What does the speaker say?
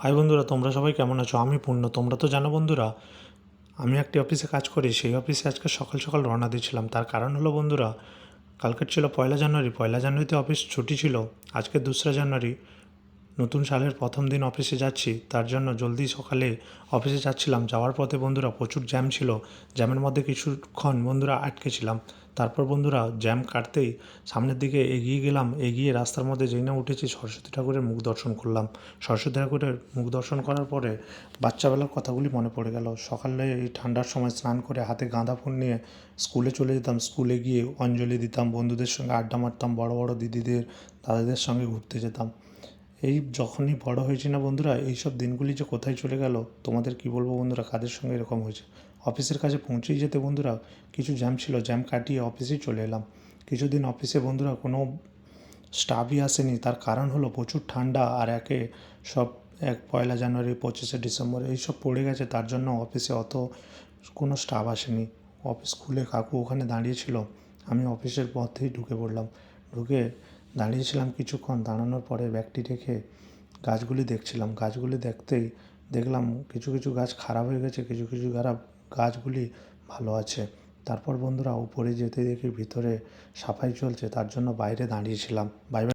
High বন্ধুরা, তোমরা সবাই কেমন আছো? আমি পূর্ণ। তোমরা তো জানো বন্ধুরা, আমি একটি অফিসে কাজ করি। সেই অফিসে আজকে সকাল সকাল রওনা দিয়েছিলাম। তার কারণ হলো বন্ধুরা, কালকের ছিল পয়লা জানুয়ারি। পয়লা জানুয়ারিতে অফিস ছুটি ছিল। আজকে 2রা জানুয়ারি, নতুন সালের প্রথম দিন অফিসে যাচ্ছি। তার জন্য জলদি সকালে অফিসে যাচ্ছিলাম। যাওয়ার পথে বন্ধুরা প্রচুর জ্যাম ছিল। জ্যামের মধ্যে কিছুক্ষণ বন্ধুরা আটকে ছিলাম। তারপর বন্ধুরা জ্যাম কাটতেই সামনের দিকে এগিয়ে গেলাম। এগিয়ে রাস্তার মধ্যে যেই না উঠেছি, সরস্বতী ঠাকুরের মুখ দর্শন করলাম। সরস্বতী ঠাকুরের মুখ দর্শন করার পরে বাচ্চাবেলার কথাগুলি মনে পড়ে গেল। সকালে এই ঠান্ডার সময় স্নান করে হাতে গাঁদা ফুল নিয়ে স্কুলে চলে যেতাম। স্কুলে গিয়ে অঞ্জলি দিতাম, বন্ধুদের সঙ্গে আড্ডা মারতাম, বড় বড় দিদিদের, দাদাদের সঙ্গে ঘুরতে যেতাম। এই যখনই বড় হয়েছি না বন্ধুরা, এইসব দিনগুলি যে কোথায় চলে গেল তোমাদের কি বলবো বন্ধুরা, কাদের সঙ্গে এরকম হয়েছে। অফিসের কাছে পৌঁছেই যেতে বন্ধুরা কিছু জ্যাম ছিল, জ্যাম কাটিয়ে অফিসেই চলে এলাম। কিছুদিন অফিসে বন্ধুরা কোনো স্টাফই আসেনি। তার কারণ হলো প্রচুর ঠান্ডা, আর সব পয়লা জানুয়ারি, 25শে ডিসেম্বর এইসব পড়ে গেছে। তার জন্য অফিসে অত কোনো স্টাফ আসেনি। অফিস খুলে কাকু ওখানে দাঁড়িয়েছিল। আমি অফিসের পথেই ঢুকে পড়লাম। ঢুকে দাঁড়িয়েছিলাম কিছুক্ষণ। দাঁড়ানোর পরে ব্যাগটি রেখে গাছগুলি দেখছিলাম। গাছগুলি দেখতেই দেখলাম কিছু কিছু গাছ খারাপ হয়ে গেছে, কিছু কিছু গাছগুলি ভালো আছে। তারপর বন্ধুরা উপরে যেতে দেখি ভিতরে সাফাই চলছে। তার জন্য বাইরে দাঁড়িয়েছিলাম। Bye bye.